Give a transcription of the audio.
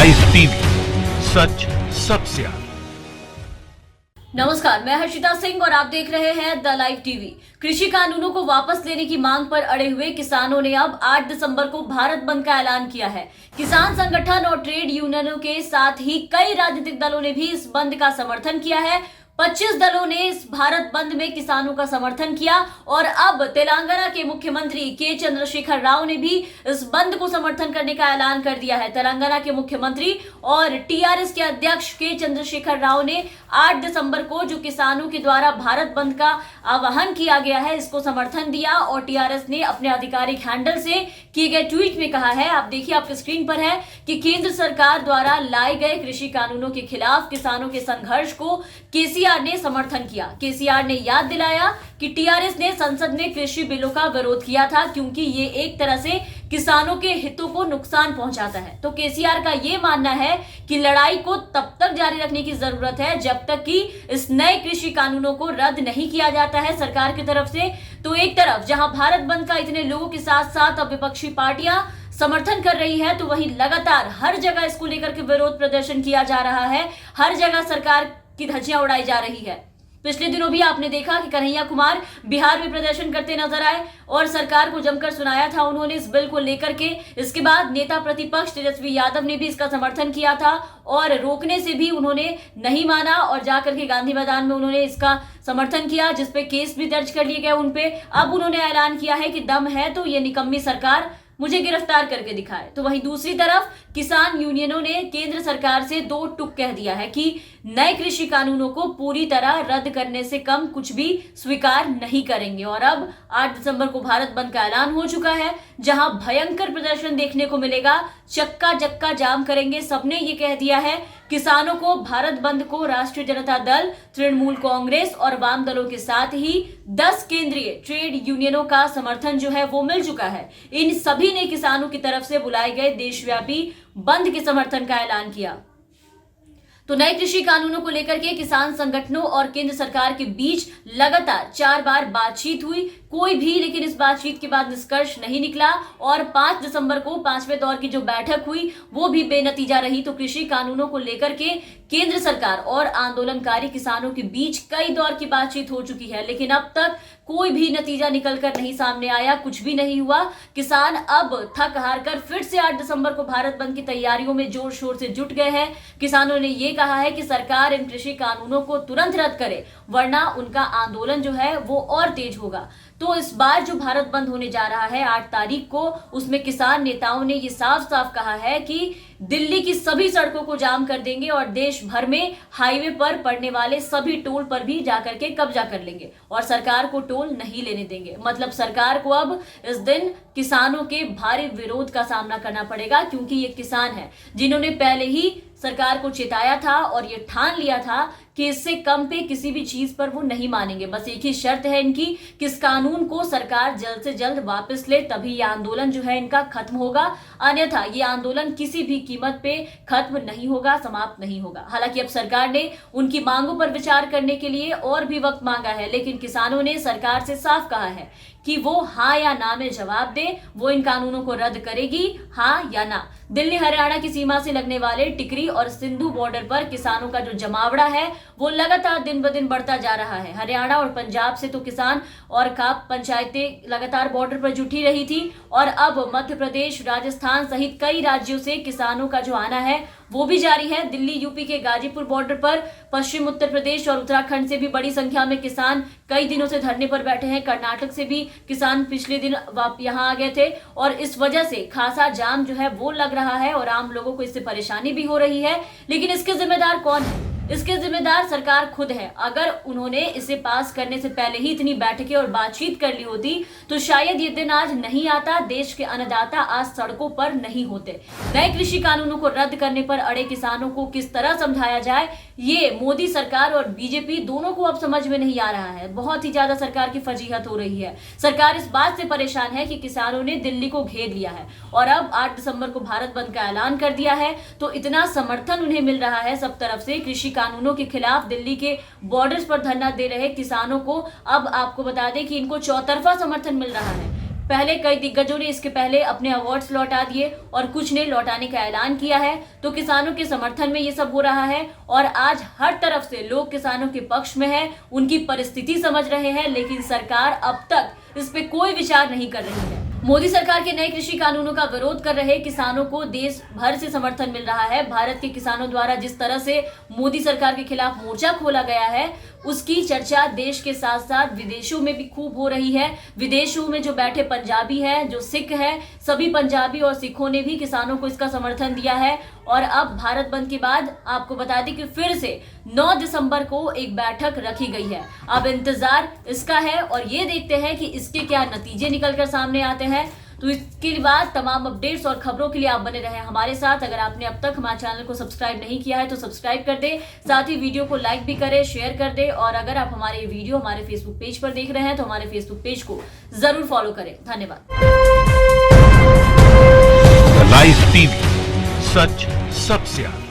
Live TV, सच सबसे आगे। नमस्कार, मैं हर्षिता सिंह और आप देख रहे हैं द लाइव टीवी। कृषि कानूनों को वापस लेने की मांग पर अड़े हुए किसानों ने अब 8 दिसंबर को भारत बंद का ऐलान किया है। किसान संगठन और ट्रेड यूनियनों के साथ ही कई राजनीतिक दलों ने भी इस बंद का समर्थन किया है। 25 दलों ने इस भारत बंद में किसानों का समर्थन किया और अब तेलंगाना के मुख्यमंत्री के चंद्रशेखर राव ने भी इस बंद को समर्थन करने का ऐलान कर दिया है। तेलंगाना के मुख्यमंत्री और टीआरएस के अध्यक्ष के चंद्रशेखर राव ने 8 दिसंबर को जो किसानों के द्वारा भारत बंद का आह्वान किया गया है, इसको समर्थन दिया और टीआरएस ने अपने आधिकारिक हैंडल से किए गए ट्वीट में कहा है, आप देखिए आपकी स्क्रीन पर है, कि केंद्र सरकार द्वारा लाए गए कृषि कानूनों के खिलाफ किसानों के संघर्ष को केसीआर ने समर्थन किया। केसीआर ने याद दिलाया कि टीआरएस ने संसद में कृषि बिलों का विरोध किया था क्योंकि ये एक तरह से किसानों के हितों को नुकसान पहुंचाता है। तो केसीआर का ये मानना है कि लड़ाई को तब तक जारी रखने की जरूरत है जब तक कि इस नए कृषि कानूनों को रद्द नहीं किया जाता है सरकार की तरफ से। तो एक तरफ जहां भारत बंद का इतने लोगों के साथ साथ अब विपक्षी पार्टियां समर्थन कर रही है, तो वहीं लगातार हर जगह इसको लेकर के विरोध प्रदर्शन किया जा रहा है, हर जगह सरकार की धज्जियां उड़ाई जा रही है। पिछले दिनों भी आपने देखा कि कन्हैया कुमार बिहार में प्रदर्शन करते नजर आए और सरकार को जमकर सुनाया था उन्होंने इस बिल को लेकर के। इसके बाद नेता प्रतिपक्ष तेजस्वी यादव ने भी इसका समर्थन किया था और रोकने से भी उन्होंने नहीं माना और जाकर के गांधी मैदान में उन्होंने इसका समर्थन किया, जिसपे केस भी दर्ज कर लिए गए उनपे। अब उन्होंने ऐलान किया है कि दम है तो ये निकम्मी सरकार मुझे गिरफ्तार करके दिखाए। तो वहीं दूसरी तरफ किसान यूनियनों ने केंद्र सरकार से दो टुक कह दिया है कि नए कृषि कानूनों को पूरी तरह रद्द करने से कम कुछ भी स्वीकार नहीं करेंगे। और अब 8 दिसंबर को भारत बंद का ऐलान हो चुका है, जहां भयंकर प्रदर्शन देखने को मिलेगा, चक्का चक्का जाम करेंगे, सबने ये कह दिया है। किसानों को भारत बंद को राष्ट्रीय जनता दल, तृणमूल कांग्रेस और वाम दलों के साथ ही 10 केंद्रीय ट्रेड यूनियनों का समर्थन जो है वो मिल चुका है। इन सभी ने किसानों की तरफ से बुलाए गए देशव्यापी बंद के समर्थन का ऐलान किया। तो नए कृषि कानूनों को लेकर के किसान संगठनों और केंद्र सरकार के बीच लगातार 4 बार बातचीत हुई, कोई भी लेकिन इस बातचीत के बाद निष्कर्ष नहीं निकला और 5 दिसंबर को 5वें दौर की जो बैठक हुई वो भी बेनतीजा रही। तो कृषि कानूनों को लेकर के केंद्र सरकार और आंदोलनकारी किसानों के बीच कई दौर की बातचीत हो चुकी है, लेकिन अब तक कोई भी नतीजा निकलकर नहीं सामने आया, कुछ भी नहीं हुआ। किसान अब थक हार कर फिर से 8 दिसंबर को भारत बंद की तैयारियों में जोर शोर से जुट गए हैं। किसानों ने ये कहा है कि सरकार इन कृषि कानूनों को तुरंत रद्द करे, वरना उनका आंदोलन जो है वो और तेज होगा। तो इस बार जो भारत बंद होने जा रहा है 8 तारीख को, उसमें किसान नेताओं ने ये साफ साफ कहा है कि दिल्ली की सभी सड़कों को जाम कर देंगे और देश भर में हाईवे पर पड़ने वाले सभी टोल पर भी जाकर के कब्जा कर लेंगे और सरकार को टोल नहीं लेने देंगे। मतलब सरकार को अब इस दिन किसानों के भारी विरोध का सामना करना पड़ेगा, क्योंकि ये किसान है जिन्होंने पहले ही सरकार को चेताया था और ये ठान लिया था कि इससे कम पे किसी भी चीज पर वो नहीं मानेंगे। बस एक ही शर्त है इनकी कि इस कानून को सरकार जल्द से जल्द वापस ले, तभी ये आंदोलन जो है इनका खत्म होगा, अन्यथा ये आंदोलन किसी भी कीमत पे खत्म नहीं होगा, समाप्त नहीं होगा। हालांकि अब सरकार ने उनकी मांगों पर विचार करने के लिए और भी वक्त मांगा है, लेकिन किसानों ने सरकार से साफ कहा है कि वो हाँ या ना में जवाब दे, वो इन कानूनों को रद्द करेगी, हाँ या ना। दिल्ली हरियाणा की सीमा से लगने वाले टिकरी और सिंधु बॉर्डर पर किसानों का जो जमावड़ा है वो लगातार दिन ब दिन बढ़ता जा रहा है। हरियाणा और पंजाब से तो किसान और खाप पंचायतें लगातार बॉर्डर पर जुटी रही थी और अब मध्य प्रदेश, राजस्थान सहित कई राज्यों से किसानों का जो आना है वो भी जारी है। दिल्ली यूपी के गाजीपुर बॉर्डर पर पश्चिम उत्तर प्रदेश और उत्तराखंड से भी बड़ी संख्या में किसान कई दिनों से धरने पर बैठे हैं। कर्नाटक से भी किसान पिछले दिन यहाँ आ गए थे और इस वजह से खासा जाम जो है वो लग रहा है और आम लोगों को इससे परेशानी भी हो रही है। लेकिन इसके जिम्मेदार कौन है? इसके जिम्मेदार सरकार खुद है। अगर उन्होंने इसे पास करने से पहले ही इतनी बैठकें और बातचीत कर ली होती तो शायद ये दिन आज नहीं आता, देश के अन्नदाता आज सड़कों पर नहीं होते। नए कृषि कानूनों को रद्द करने पर अड़े किसानों को किस तरह समझाया जाए, ये मोदी सरकार और बीजेपी दोनों को अब समझ में नहीं आ रहा है। बहुत ही ज्यादा सरकार की फजीहत हो रही है। सरकार इस बात से परेशान है कि किसानों ने दिल्ली को घेर लिया है और अब 8 दिसंबर को भारत बंद का ऐलान कर दिया है, तो इतना समर्थन उन्हें मिल रहा है सब तरफ से। कृषि कानूनों के खिलाफ दिल्ली के बॉर्डर्स पर धरना दे रहे किसानों को अब आपको बता दें कि इनको चौतरफा समर्थन मिल रहा है। पहले कई दिग्गजों ने इसके पहले अपने अवार्ड्स लौटा दिए और कुछ ने लौटाने का ऐलान किया है। तो किसानों के समर्थन में ये सब हो रहा है और आज हर तरफ से लोग किसानों के पक्ष में हैं, उनकी परिस्थिति समझ रहे हैं, लेकिन सरकार अब तक इस पे कोई विचार नहीं कर रही है। मोदी सरकार के नए कृषि कानूनों का विरोध कर रहे किसानों को देश भर से समर्थन मिल रहा है। भारत के किसानों द्वारा जिस तरह से मोदी सरकार के खिलाफ मोर्चा खोला गया है, उसकी चर्चा देश के साथ साथ विदेशों में भी खूब हो रही है। विदेशों में जो बैठे पंजाबी हैं, जो सिख हैं, सभी पंजाबी और सिखों ने भी किसानों को इसका समर्थन दिया है। और अब भारत बंद के बाद आपको बता दें कि फिर से 9 दिसंबर को एक बैठक रखी गई है। अब इंतजार इसका है और ये देखते हैं कि इसके क्या नतीजे निकलकर सामने आते हैं। तो इसके बाद तमाम अपडेट्स और खबरों के लिए आप बने रहें हमारे साथ। अगर आपने अब तक हमारे चैनल को सब्सक्राइब नहीं किया है तो सब्सक्राइब कर दे, साथ ही वीडियो को लाइक भी करें, शेयर कर दे। और अगर आप हमारे वीडियो हमारे फेसबुक पेज पर देख रहे हैं तो हमारे फेसबुक पेज को जरूर फॉलो करें। धन्यवाद। लाइव टीवी, सच सबसे आगे।